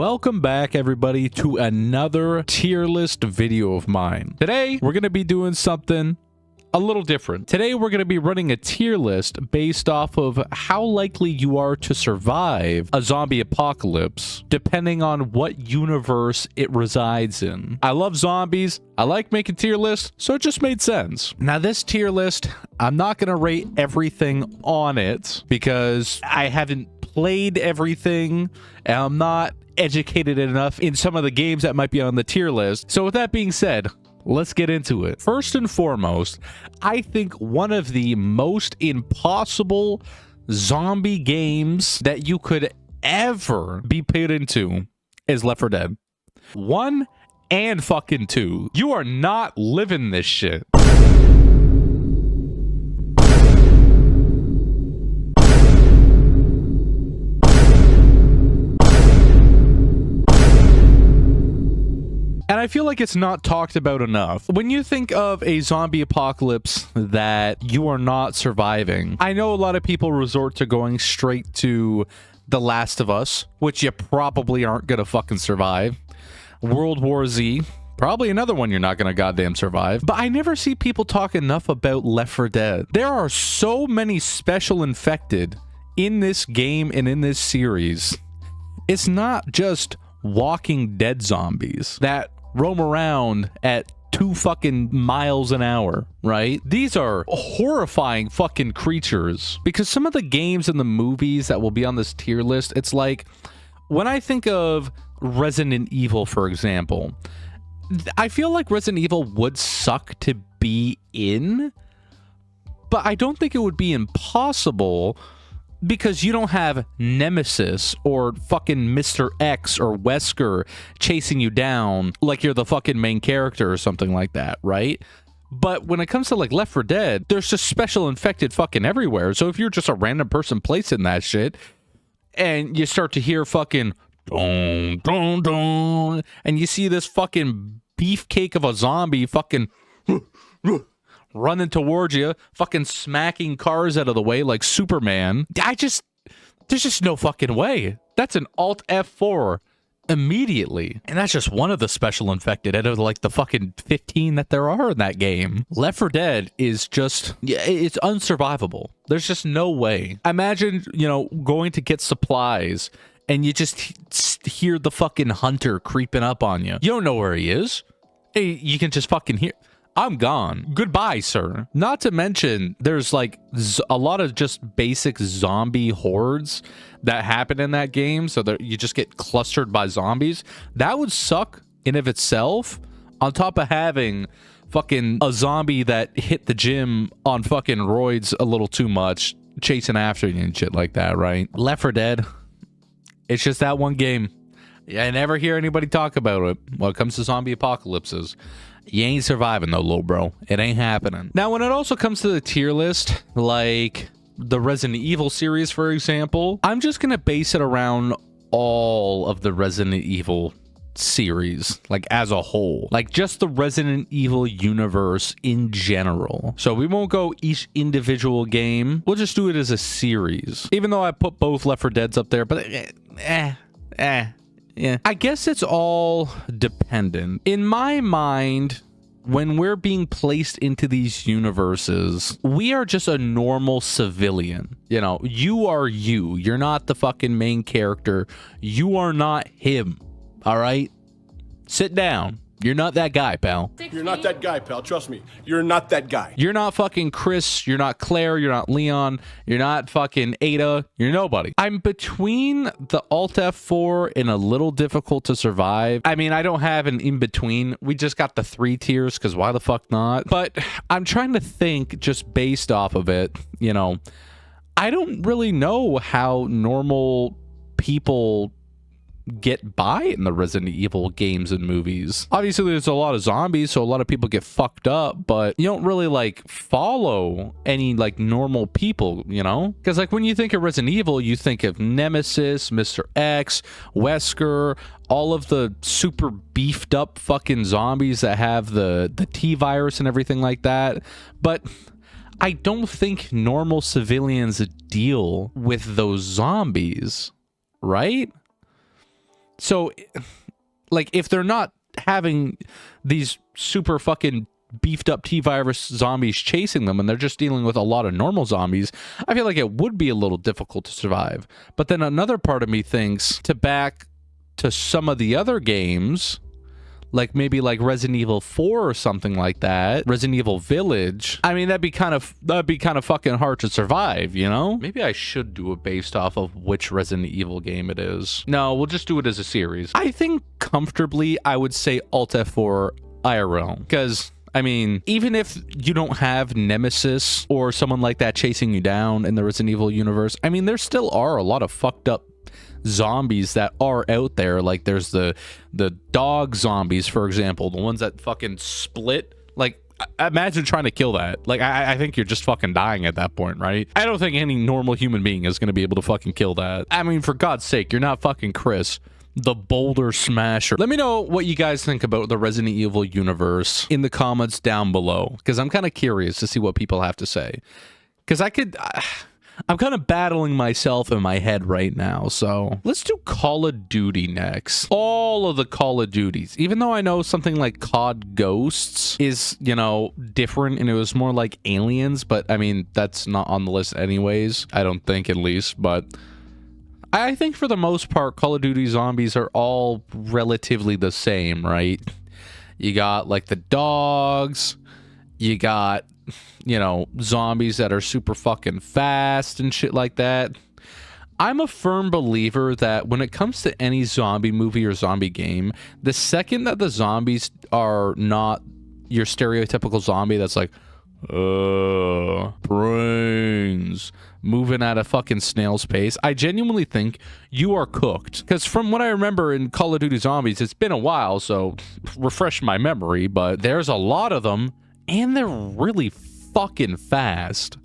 Welcome back, everybody, to another tier list video of mine. Today, we're going to be doing something a little different. Today, we're going to be running a tier list based off of how likely you are to survive a zombie apocalypse, depending on what universe it resides in. I love zombies. I like making tier lists, so it just made sense. Now, this tier list, I'm not going to rate everything on it because I haven't played everything, and I'm not educated enough in some of the games that might be on the tier list. So with that being said, let's get into it. First and foremost, I think one of the most impossible zombie games that you could ever be put into is Left 4 Dead 1 and fucking 2. You are not living this shit. And I feel like it's not talked about enough. When you think of a zombie apocalypse that you are not surviving, I know a lot of people resort to going straight to The Last of Us, which you probably aren't gonna fucking survive. World War Z, probably another one you're not gonna goddamn survive. But I never see people talk enough about Left 4 Dead. There are so many special infected in this game and in this series. It's not just Walking Dead zombies that roam around at 2 fucking miles an hour, right? These are horrifying fucking creatures. Because some of the games and the movies that will be on this tier list, it's like, when I think of Resident Evil, for example, I feel like Resident Evil would suck to be in, but I don't think it would be impossible, because you don't have Nemesis or fucking Mr. X or Wesker chasing you down like you're the fucking main character or something like that, right? But when it comes to like Left 4 Dead, there's just special infected fucking everywhere. So if you're just a random person placing that shit and you start to hear fucking dong, dong, dong, and you see this fucking beefcake of a zombie fucking running towards you, fucking smacking cars out of the way like Superman. There's just no fucking way. That's an Alt F4 immediately. And that's just one of the special infected out of like the fucking 15 that there are in that game. Left 4 Dead is just, it's unsurvivable. There's just no way. Imagine, you know, going to get supplies and you just hear the fucking hunter creeping up on you. You don't know where he is. Hey, you can just fucking hear, I'm gone. Goodbye, sir. Not to mention, there's like a lot of just basic zombie hordes that happen in that game, so that you just get clustered by zombies. That would suck in of itself, on top of having fucking a zombie that hit the gym on fucking roids a little too much, chasing after you and shit like that, right? Left 4 Dead, it's just that one game. I never hear anybody talk about it when it comes to zombie apocalypses. You ain't surviving though, little bro. It ain't happening. Now, when it also comes to the tier list, like the Resident Evil series, for example, I'm just gonna base it around all of the Resident Evil series, like as a whole, like just the Resident Evil universe in general. So we won't go each individual game. We'll just do it as a series. Even though I put both Left 4 Deads up there, but yeah, I guess it's all dependent. In my mind, when we're being placed into these universes, we are just a normal civilian. You know, you are you. You're not the fucking main character. You are not him. All right? Sit down. You're not that guy, pal. You're not that guy, pal. Trust me. You're not that guy. You're not fucking Chris. You're not Claire. You're not Leon. You're not fucking Ada. You're nobody. I'm between the Alt F4 and a little difficult to survive. I mean, I don't have an in-between. We just got the 3 tiers, because why the fuck not? But I'm trying to think just based off of it, you know. I don't really know how normal people get by in the Resident Evil games and movies. Obviously, there's a lot of zombies, so a lot of people get fucked up, but you don't really like follow any like normal people, you know? Because like when you think of Resident Evil, you think of Nemesis, Mr. X, Wesker, all of the super beefed up fucking zombies that have the T-virus and everything like that. But I don't think normal civilians deal with those zombies, right? So, like, if they're not having these super fucking beefed up T-virus zombies chasing them and they're just dealing with a lot of normal zombies, I feel like it would be a little difficult to survive. But then another part of me thinks to back to some of the other games, like maybe like Resident Evil 4 or something like that, Resident Evil Village. I mean, that'd be kind of fucking hard to survive, you know? Maybe I should do it based off of which Resident Evil game it is. No, we'll just do it as a series. I think comfortably I would say Alt F4 IRL, because I mean, even if you don't have Nemesis or someone like that chasing you down in the Resident Evil universe, I mean, there still are a lot of fucked up zombies that are out there. Like there's the dog zombies, for example, the ones that fucking split. Like, imagine trying to kill that. Like, I think you're just fucking dying at that point, right? I don't think any normal human being is going to be able to fucking kill that. I mean, for God's sake, you're not fucking Chris, the boulder smasher. Let me know what you guys think about the Resident Evil universe in the comments down below, because I'm kind of curious to see what people have to say. Because I'm kind of battling myself in my head right now, so let's do Call of Duty next. All of the Call of Duties, even though I know something like COD Ghosts is, you know, different and it was more like Aliens, but I mean, that's not on the list anyways, I don't think, at least. But I think for the most part, Call of Duty zombies are all relatively the same, right? You got like the dogs, you got, you know, zombies that are super fucking fast and shit like that. I'm a firm believer that when it comes to any zombie movie or zombie game, the second that the zombies are not your stereotypical zombie that's like, brains, moving at a fucking snail's pace, I genuinely think you are cooked. Because from what I remember in Call of Duty Zombies, it's been a while, so refresh my memory, but there's a lot of them. And they're really fucking fast.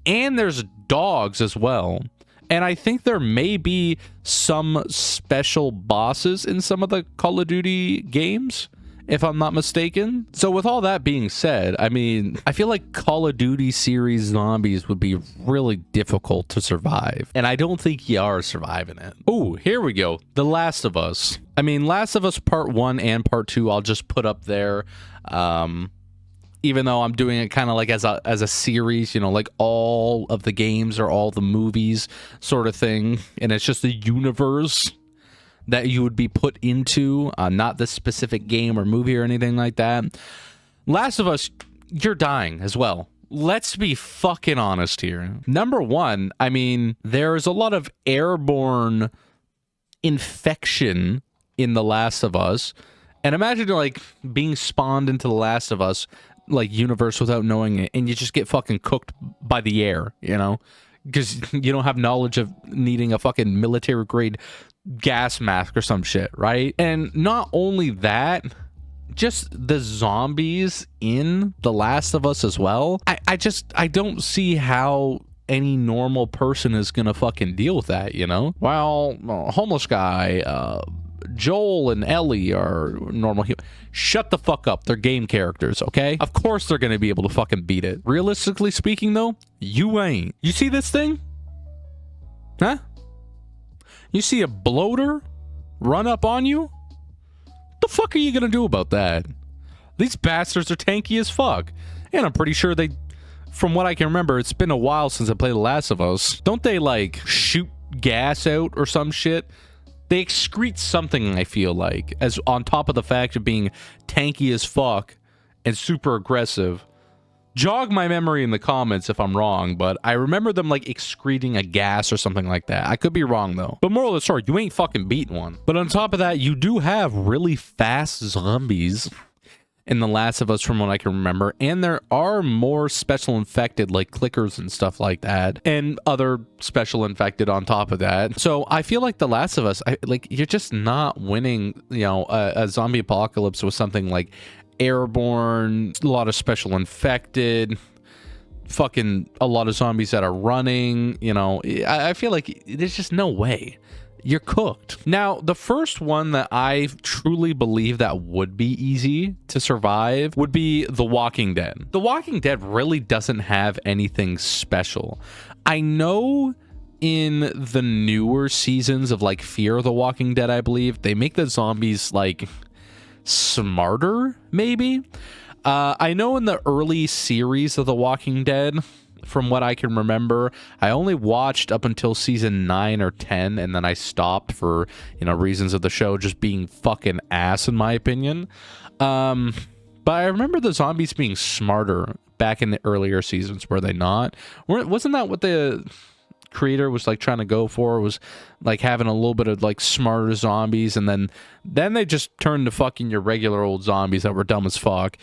And there's dogs as well. And I think there may be some special bosses in some of the Call of Duty games, if I'm not mistaken. So with all that being said, I mean, I feel like Call of Duty series zombies would be really difficult to survive. And I don't think you are surviving it. Oh, here we go. The Last of Us. I mean, Last of Us Part 1 and Part 2, I'll just put up there. Even though I'm doing it kind of like as a series, you know, like all of the games or all the movies sort of thing. And it's just a universe that you would be put into, not the specific game or movie or anything like that. Last of Us, you're dying as well. Let's be fucking honest here. Number one, I mean, there's a lot of airborne infection in The Last of Us. And imagine, like, being spawned into The Last of Us, like, universe without knowing it, and you just get fucking cooked by the air, you know? Because you don't have knowledge of needing a fucking military-grade gas mask or some shit, right? And not only that, just the zombies in The Last of Us as well. I don't see how any normal person is gonna fucking deal with that, you know? Well, homeless guy, Joel and Ellie are normal humans. Shut the fuck up. They're game characters, okay? Of course they're gonna be able to fucking beat it. Realistically speaking, though, you ain't. You see this thing? Huh? You see a bloater run up on you? What the fuck are you gonna do about that? These bastards are tanky as fuck. And I'm pretty sure they, from what I can remember, it's been a while since I played The Last of Us. Don't they, like, shoot gas out or some shit? They excrete something, I feel like, as on top of the fact of being tanky as fuck and super aggressive. Jog my memory in the comments if I'm wrong, but I remember them, like, excreting a gas or something like that. I could be wrong, though. But moral of the story, you ain't fucking beating one. But on top of that, you do have really fast zombies in The Last of Us from what I can remember, and there are more special infected, like clickers and stuff like that, and other special infected on top of that. So I feel like The Last of Us, like, you're just not winning, you know, a zombie apocalypse with something like airborne, a lot of special infected, fucking a lot of zombies that are running, you know. I feel like there's just no way. You're cooked. Now, the first one that I truly believe that would be easy to survive would be The Walking Dead. The Walking Dead really doesn't have anything special. I know in the newer seasons of like Fear of the Walking Dead, I believe, they make the zombies like smarter, maybe. I know in the early series of The Walking Dead, from what I can remember, I only watched up until season 9 or 10, and then I stopped for, you know, reasons of the show just being fucking ass, in my opinion. But I remember the zombies being smarter back in the earlier seasons, were they not? Wasn't that what the creator was like trying to go for, was like having a little bit of like smarter zombies, and then they just turned to fucking your regular old zombies that were dumb as fuck.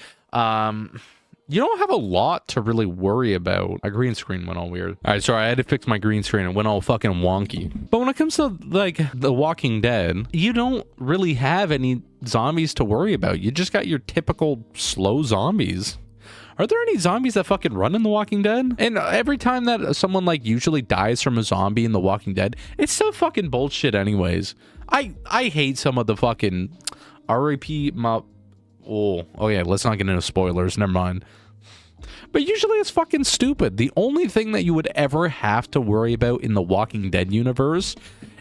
You don't have a lot to really worry about. My green screen went all weird. All right, sorry, I had to fix my green screen. It went all fucking wonky. But when it comes to like The Walking Dead, you don't really have any zombies to worry about. You just got your typical slow zombies. Are there any zombies that fucking run in The Walking Dead? And every time that someone like usually dies from a zombie in The Walking Dead, it's so fucking bullshit anyways. I hate some of the fucking RIP Oh yeah, let's not get into spoilers, never mind. But usually it's fucking stupid. The only thing that you would ever have to worry about in the Walking Dead universe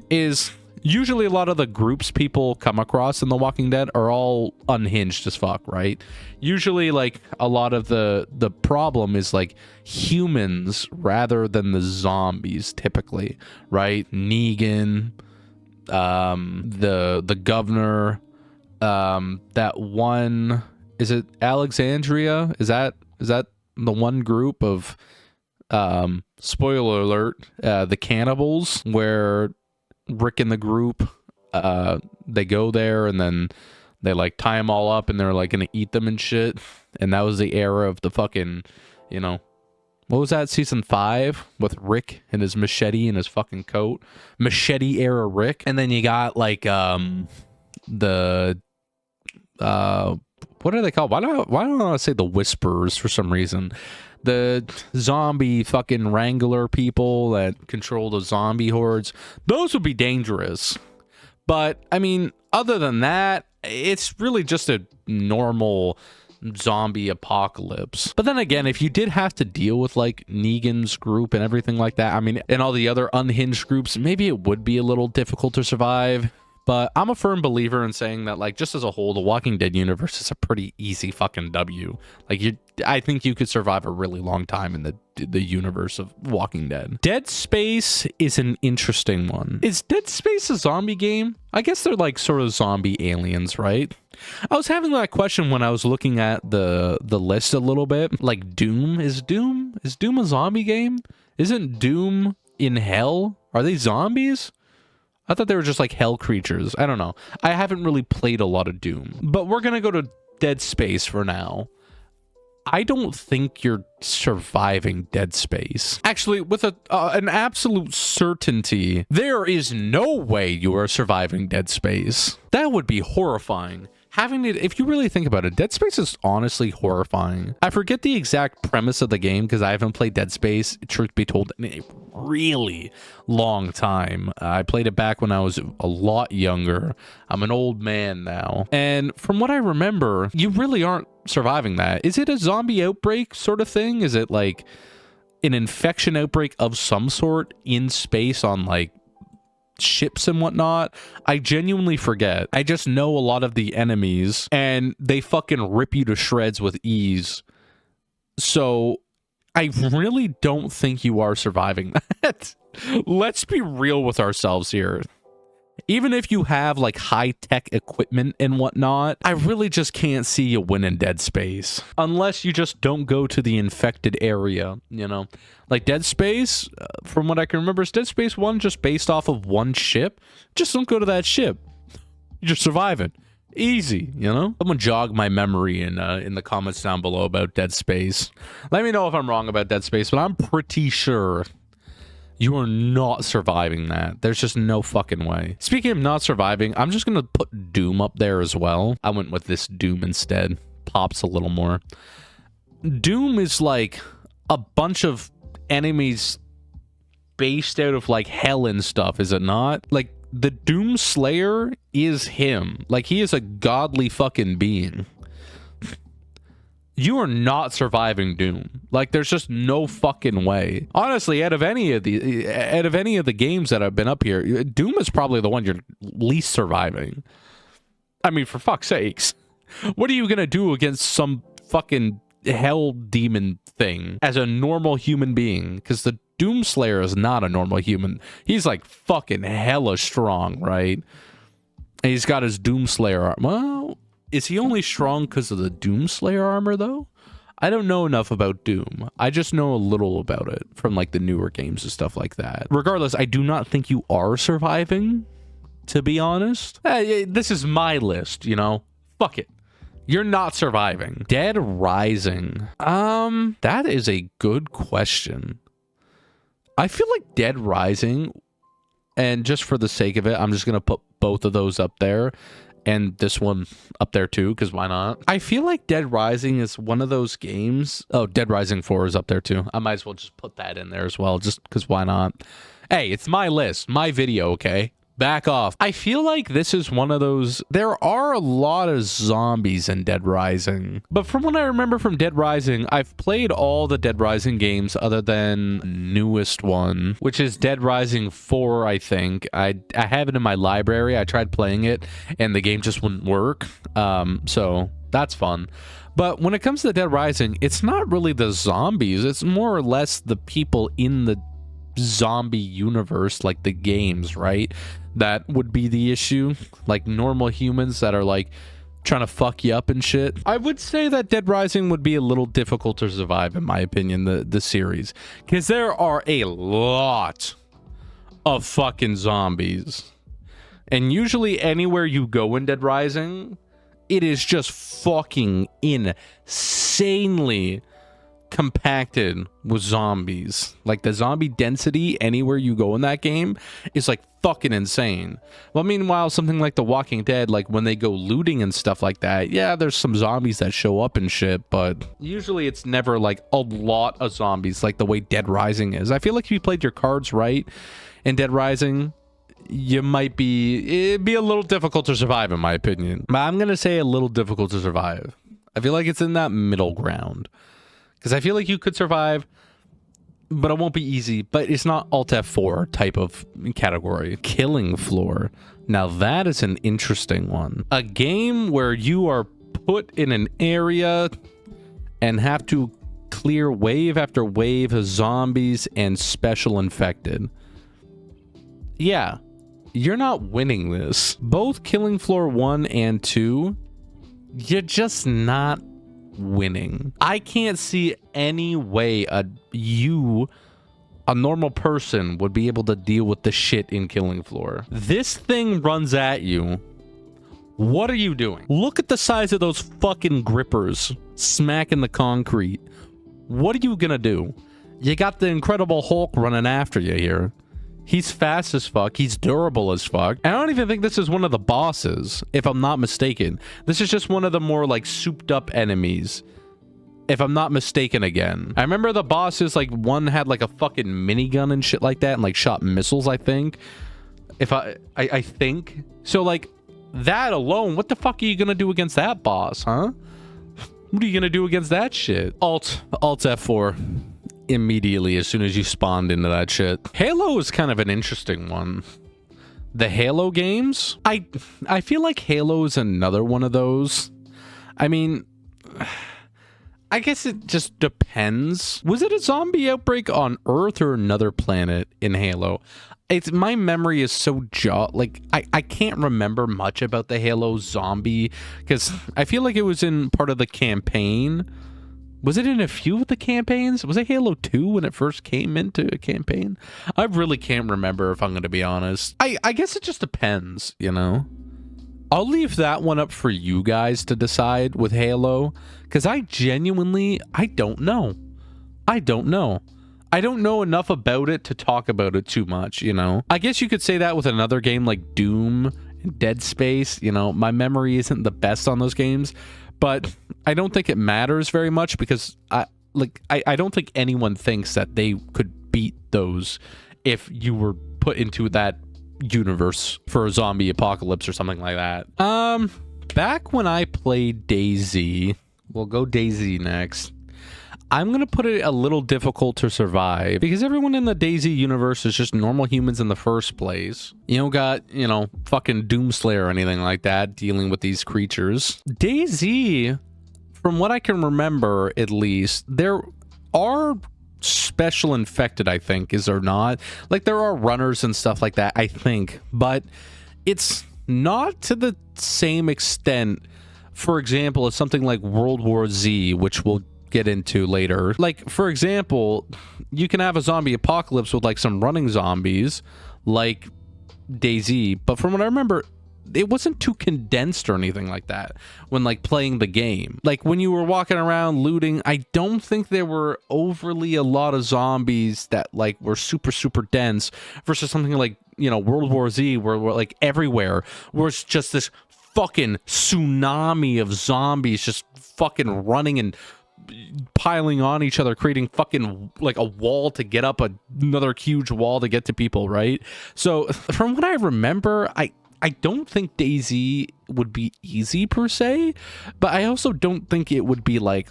is usually a lot of the groups people come across in The Walking Dead are all unhinged as fuck, right? Usually like a lot of the problem is like humans rather than the zombies typically, right? Negan, the governor, that one, is it Alexandria? Is that the one group of spoiler alert, the cannibals, where Rick and the group they go there and then they like tie them all up and they're like gonna eat them and shit. And that was the era of the fucking, you know, what was that, season 5 with Rick and his machete and his fucking coat, machete era Rick. And then you got like the what are they called? Why don't I want to say the Whisperers for some reason? The zombie fucking wrangler people that control the zombie hordes. Those would be dangerous. But, I mean, other than that, it's really just a normal zombie apocalypse. But then again, if you did have to deal with, like, Negan's group and everything like that, I mean, and all the other unhinged groups, maybe it would be a little difficult to survive. But I'm a firm believer in saying that, like, just as a whole, the Walking Dead universe is a pretty easy fucking W. Like, I think you could survive a really long time in the universe of Walking Dead. Dead Space is an interesting one. Is Dead Space a zombie game? I guess they're like sort of zombie aliens, right? I was having that question when I was looking at the list a little bit. Like Doom? Is Doom a zombie game? Isn't Doom in hell? Are they zombies? I thought they were just like hell creatures. I don't know. I haven't really played a lot of Doom. But we're going to go to Dead Space for now. I don't think you're surviving Dead Space. Actually, with an absolute certainty, there is no way you are surviving Dead Space. That would be horrifying. Having it, if you really think about it, Dead Space is honestly horrifying. I forget the exact premise of the game because I haven't played Dead Space, truth be told, in a really long time. I played it back when I was a lot younger. I'm an old man now. And from what I remember, you really aren't surviving that. Is it a zombie outbreak sort of thing? Is it like an infection outbreak of some sort in space on like ships and whatnot? I genuinely forget. I just know a lot of the enemies and they fucking rip you to shreds with ease. So I really don't think you are surviving that. Let's be real with ourselves here. Even if you have like high-tech equipment and whatnot, I really just can't see you winning Dead Space. Unless you just don't go to the infected area, you know? Like Dead Space, from what I can remember, is Dead Space 1 just based off of one ship? Just don't go to that ship. You're just surviving. Easy, you know? Someone jog my memory in the comments down below about Dead Space. Let me know if I'm wrong about Dead Space, but I'm pretty sure you are not surviving that. There's just no fucking way. Speaking of not surviving, I'm just gonna put Doom up there as well. I went with this Doom instead. Pops a little more. Doom is like a bunch of enemies based out of like hell and stuff, is it not? Like the Doom Slayer is him. Like he is a godly fucking being. you are not surviving Doom. Like, there's just no fucking way. Honestly, out of any of the games that have been up here, Doom is probably the one you're least surviving. I mean, for fuck's sakes. What are you gonna do against some fucking hell demon thing as a normal human being? Because the Doomslayer is not a normal human. He's like fucking hella strong, right? And he's got his Doomslayer armor. Well, is he only strong because of the Doomslayer armor, though? I don't know enough about Doom. I just know a little about it from like the newer games and stuff like that. Regardless, I do not think you are surviving, to be honest. This is my list, you know? Fuck it. You're not surviving. Dead Rising. That is a good question. I feel like Dead Rising, and just for the sake of it, I'm just going to put both of those up there and this one up there too, because why not? I feel like Dead Rising is one of those games. Oh, Dead Rising 4 is up there too. I might as well just put that in there as well, just because why not? Hey, it's my list, my video, okay? Back off. I feel like this is one of those. There are a lot of zombies in Dead Rising, but from what I remember from Dead Rising, I've played all the Dead Rising games other than newest one, which is Dead Rising 4, I think. I have it in my library. I tried playing it and the game just wouldn't work. So that's fun. But when it comes to Dead Rising, it's not really the zombies. It's more or less the people in the zombie universe, like the games, right? That would be the issue. Like normal humans that are like trying to fuck you up and shit. I would say that Dead Rising would be a little difficult to survive, in my opinion, the series, because there are a lot of fucking zombies, and usually anywhere you go in Dead Rising, it is just fucking insanely compacted with zombies. Like the zombie density anywhere you go in that game is like fucking insane. Well, meanwhile, something like The Walking Dead, like when they go looting and stuff like that, yeah, there's some zombies that show up and shit, but usually it's never like a lot of zombies like the way Dead Rising is. I feel like if you played your cards right in Dead Rising, it'd be a little difficult to survive, in my opinion. But I'm gonna say a little difficult to survive. I feel like it's in that middle ground. Because I feel like you could survive, but it won't be easy. But it's not Alt F4 type of category. Killing Floor. Now that is an interesting one. A game where you are put in an area and have to clear wave after wave of zombies and special infected. Yeah, you're not winning this. Both Killing Floor 1 and 2, you're just not winning. I can't see any way a normal person would be able to deal with the shit in Killing Floor. This thing runs at you. What are you doing? Look at the size of those fucking grippers smacking the concrete. What are you gonna do? You got the Incredible Hulk running after you here. He's fast as fuck. He's durable as fuck. And I don't even think this is one of the bosses, if I'm not mistaken. This is just one of the more like souped up enemies, if I'm not mistaken again. I remember the bosses, like one had like a fucking minigun and shit like that and like shot missiles, I think. If I think. So like that alone, what the fuck are you gonna do against that boss, huh? What are you gonna do against that shit? Alt F4. Immediately as soon as you spawned into that shit. Halo is kind of an interesting one. The Halo games, I feel like Halo is another one of those. I mean, I guess it just depends. Was it a zombie outbreak on Earth or another planet in Halo? My memory is so I can't remember much about the Halo zombie because I feel like it was in part of the campaign. Was it in a few of the campaigns? Was it Halo 2 when it first came into a campaign? I really can't remember, if I'm going to be honest. I guess it just depends, you know? I'll leave that one up for you guys to decide with Halo, because I don't know. I don't know enough about it to talk about it too much, you know? I guess you could say that with another game like Doom and Dead Space. You know, my memory isn't the best on those games. But I don't think it matters very much because I don't think anyone thinks that they could beat those if you were put into that universe for a zombie apocalypse or something like that. Back when I played DayZ, We'll go DayZ next. I'm going to put it a little difficult to survive because everyone in the DayZ universe is just normal humans in the first place. You don't got, you know, fucking Doomslayer or anything like that dealing with these creatures. DayZ, from what I can remember at least, there are special infected, I think, is there not? Like, there are runners and stuff like that, I think, but it's not to the same extent, for example, as something like World War Z, which we'll get into later. Like, for example, you can have a zombie apocalypse with like some running zombies like DayZ, but from what I remember, it wasn't too condensed or anything like that when like playing the game. Like when you were walking around looting, I don't think there were overly a lot of zombies that like were super dense versus something like, you know, World War Z where like everywhere was just this fucking tsunami of zombies just fucking running and piling on each other, creating fucking like a wall to get up another huge wall to get to people, right? So from what I remember, I don't think DayZ would be easy per se, but I also don't think it would be like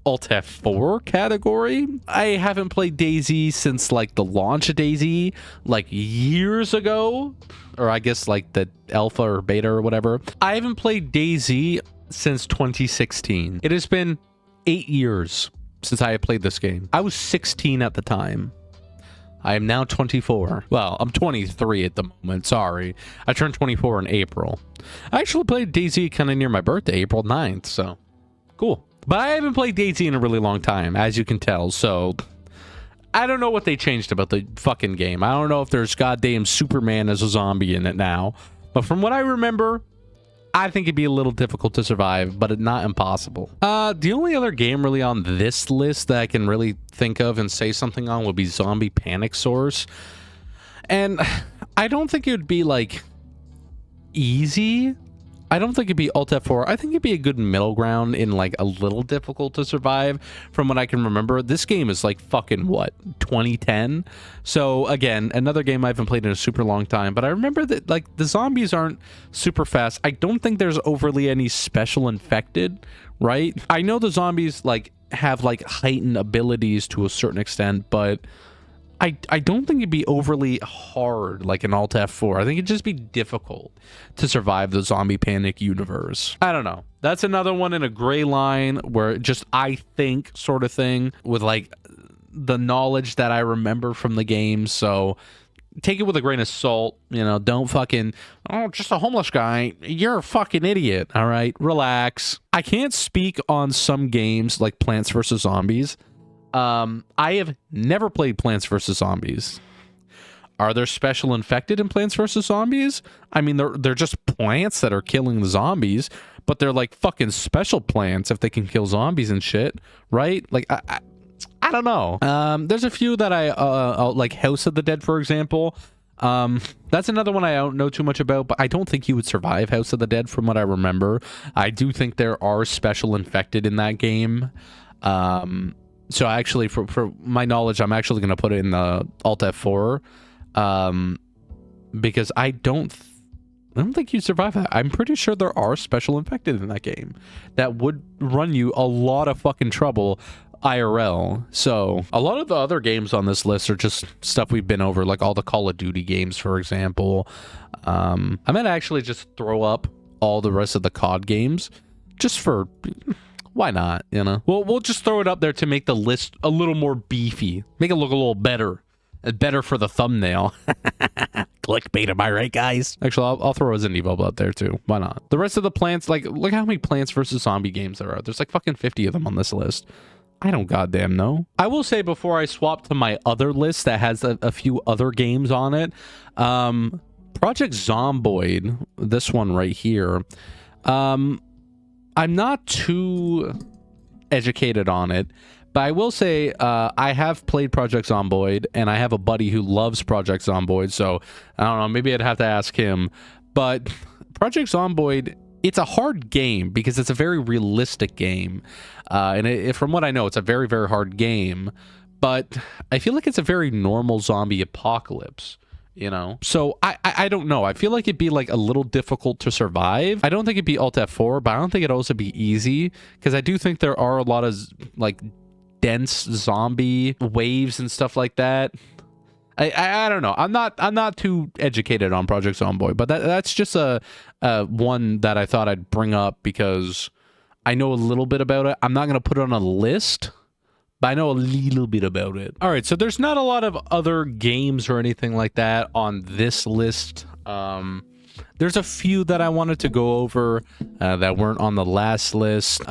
Alt F4 category. I haven't played DayZ since like the launch of DayZ, like years ago, or I guess like the alpha or beta or whatever. I haven't played DayZ since 2016. It has been 8 years since I had played this game. I was 16 at the time. I am now 24. Well, I'm 23 at the moment. Sorry. I turned 24 in April. I actually played DayZ kind of near my birthday, April 9th, so cool. But I haven't played DayZ in a really long time, as you can tell, so I don't know what they changed about the fucking game. I don't know if there's goddamn Superman as a zombie in it now. But from what I remember, I think it'd be a little difficult to survive, but not impossible. The only other game really on this list that I can really think of and say something on would be Zombie Panic Source. And I don't think it would be like easy. I don't think it'd be Alt F4. I think it'd be a good middle ground in like a little difficult to survive from what I can remember. This game is like fucking what, 2010? So again, another game I haven't played in a super long time, but I remember that like the zombies aren't super fast. I don't think there's overly any special infected, right? I know the zombies like have like heightened abilities to a certain extent, but I don't think it'd be overly hard like an Alt F4. I think it'd just be difficult to survive the Zombie Panic universe. I don't know. That's another one in a gray line where just I think sort of thing with like the knowledge that I remember from the game. So take it with a grain of salt. You know, don't fucking, oh, just a homeless guy. You're a fucking idiot. All right, relax. I can't speak on some games like Plants vs. Zombies. I have never played Plants vs. Zombies. Are there special infected in Plants vs. Zombies? I mean, they're just plants that are killing the zombies, but they're like fucking special plants if they can kill zombies and shit, right? Like, I don't know. There's a few that I like House of the Dead, for example. That's another one I don't know too much about, but I don't think you would survive House of the Dead from what I remember. I do think there are special infected in that game. So actually, for my knowledge, I'm actually going to put it in the Alt F4, because I don't think you survive that. I'm pretty sure there are special infected in that game that would run you a lot of fucking trouble IRL. So a lot of the other games on this list are just stuff we've been over, like all the Call of Duty games, for example. I might actually just throw up all the rest of the COD games just for... Why not, you know? We'll just throw it up there to make the list a little more beefy. Make it look a little better. Better for the thumbnail. Clickbait, am I right, guys? Actually, I'll throw Resident Evil up there, too. Why not? The rest of the plants, like, look how many Plants vs. Zombie games there are. There's like fucking 50 of them on this list. I don't goddamn know. I will say before I swap to my other list that has a few other games on it, Project Zomboid, this one right here, I'm not too educated on it, but I will say I have played Project Zomboid, and I have a buddy who loves Project Zomboid, so I don't know, maybe I'd have to ask him. But Project Zomboid, it's a hard game because it's a very realistic game, and from what I know, it's a very, very hard game, but I feel like it's a very normal zombie apocalypse you know? So I don't know. I feel like it'd be like a little difficult to survive. I don't think it'd be Alt F4, but I don't think it'd also be easy, because I do think there are a lot of like dense zombie waves and stuff like that. I don't know. I'm not too educated on Project Zomboid, but that's just a one that I thought I'd bring up because I know a little bit about it. I'm not gonna put it on a list, but I know a little bit about it. All right, so there's not a lot of other games or anything like that on this list. There's a few that I wanted to go over that weren't on the last list.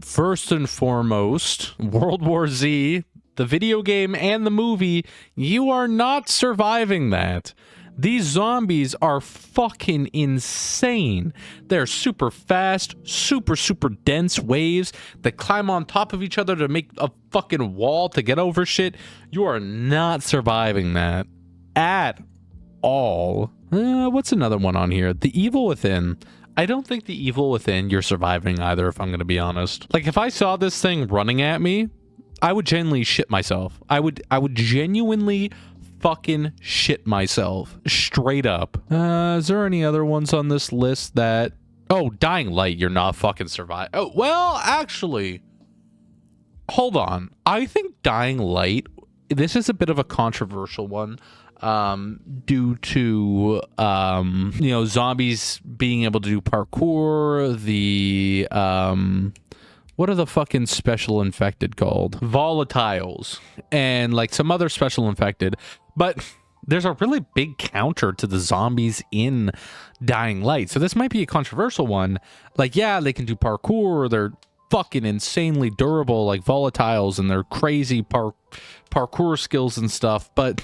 First and foremost, World War Z, the video game and the movie. You are not surviving that. These zombies are fucking insane. They're super fast, super dense waves that climb on top of each other to make a fucking wall to get over shit. You are not surviving that at all. What's another one on here? The Evil Within. I don't think The Evil Within you're surviving either, if I'm gonna be honest. Like, if I saw this thing running at me, I would genuinely shit myself. I would genuinely fucking shit myself. Straight up. Is there any other ones on this list that... Oh, Dying Light, you're not fucking surviving. Oh, well, actually... Hold on. I think Dying Light... This is a bit of a controversial one. Due to, you know, zombies being able to do parkour, the... what are the fucking special infected called? Volatiles. And like some other special infected. But there's a really big counter to the zombies in Dying Light. So this might be a controversial one. Like, yeah, they can do parkour. They're fucking insanely durable, like volatiles, and they're crazy parkour skills and stuff. But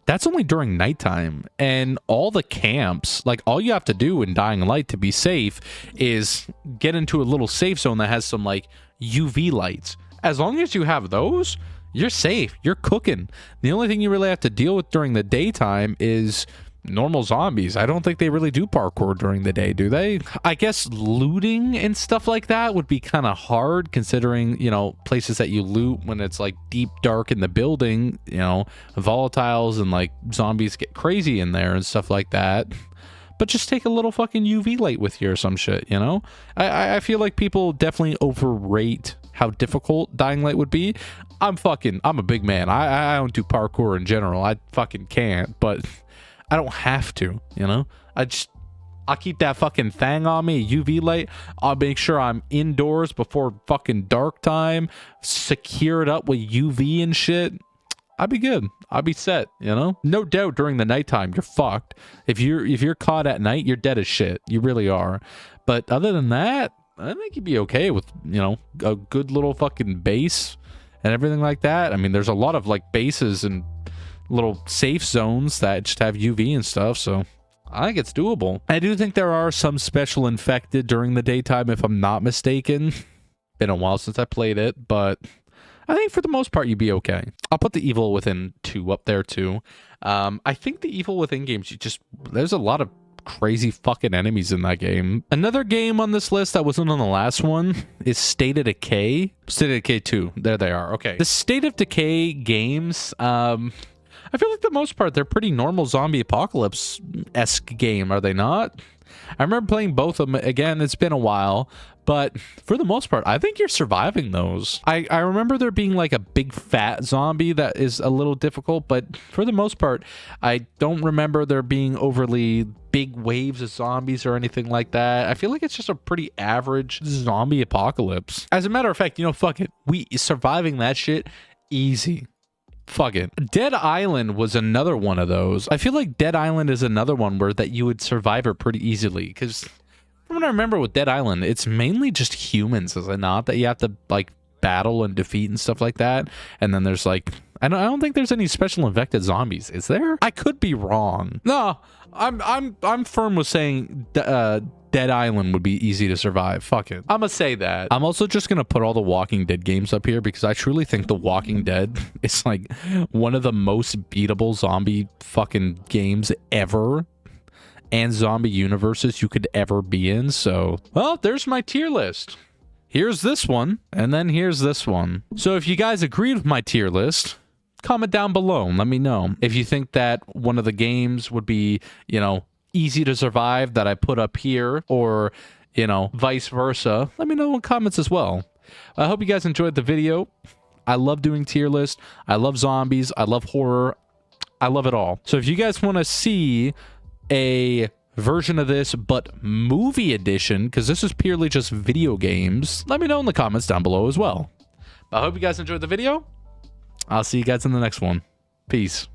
that's only during nighttime. And all the camps, like all you have to do in Dying Light to be safe is get into a little safe zone that has some like UV lights. As long as you have those, you're safe. You're cooking. The only thing you really have to deal with during the daytime is normal zombies. I don't think they really do parkour during the day, do they? I guess looting and stuff like that would be kind of hard, considering, you know, places that you loot when it's like deep dark in the building, you know, volatiles and like zombies get crazy in there and stuff like that. But just take a little fucking UV light with you or some shit, you know? I feel like people definitely overrate how difficult Dying Light would be. I'm a big man. I don't do parkour in general. I fucking can't, but I don't have to, you know? I'll keep that fucking thing on me, UV light. I'll make sure I'm indoors before fucking dark time, secured up with UV and shit. I'd be good. I'd be set, you know? No doubt during the nighttime, you're fucked. If you're caught at night, you're dead as shit. You really are. But other than that, I think you'd be okay with, you know, a good little fucking base and everything like that. I mean, there's a lot of like bases and little safe zones that just have UV and stuff, so I think it's doable. I do think there are some special infected during the daytime, if I'm not mistaken. Been a while since I played it, but I think for the most part you'd be okay. I'll put the Evil Within 2 up there too. I think the Evil Within games, there's a lot of crazy fucking enemies in that game. Another game on this list that wasn't on the last one is State of Decay. State of Decay 2. There they are. Okay. The State of Decay games, I feel like the most part, they're pretty normal zombie apocalypse-esque game, are they not? I remember playing both of them. Again, it's been a while, but for the most part, I think you're surviving those. I remember there being like a big fat zombie that is a little difficult, but for the most part, I don't remember there being overly big waves of zombies or anything like that. I feel like it's just a pretty average zombie apocalypse. As a matter of fact, you know, fuck it. We surviving that shit, easy. Fuck it. Dead Island was another one of those. I feel like Dead Island is another one where that you would survive it pretty easily, because from what I remember with Dead Island, it's mainly just humans, is it not, that you have to like battle and defeat and stuff like that. And then there's like, I don't think there's any special infected zombies, is there? I could be wrong. No, I'm firm with saying Dead Island would be easy to survive. Fuck it. I'm gonna say that. I'm also just gonna put all the Walking Dead games up here because I truly think The Walking Dead is like one of the most beatable zombie fucking games ever, and zombie universes you could ever be in. So, well, there's my tier list. Here's this one, and then here's this one. So if you guys agreed with my tier list, comment down below and let me know. If you think that one of the games would be, you know, easy to survive that I put up here, or, you know, vice versa, let me know in comments as well. I hope you guys enjoyed the video. I love doing tier lists. I love zombies. I love horror. I love it all. So if you guys want to see a version of this but movie edition, because this is purely just video games, let me know in the comments down below as well. I hope you guys enjoyed the video. I'll see you guys in the next one. Peace.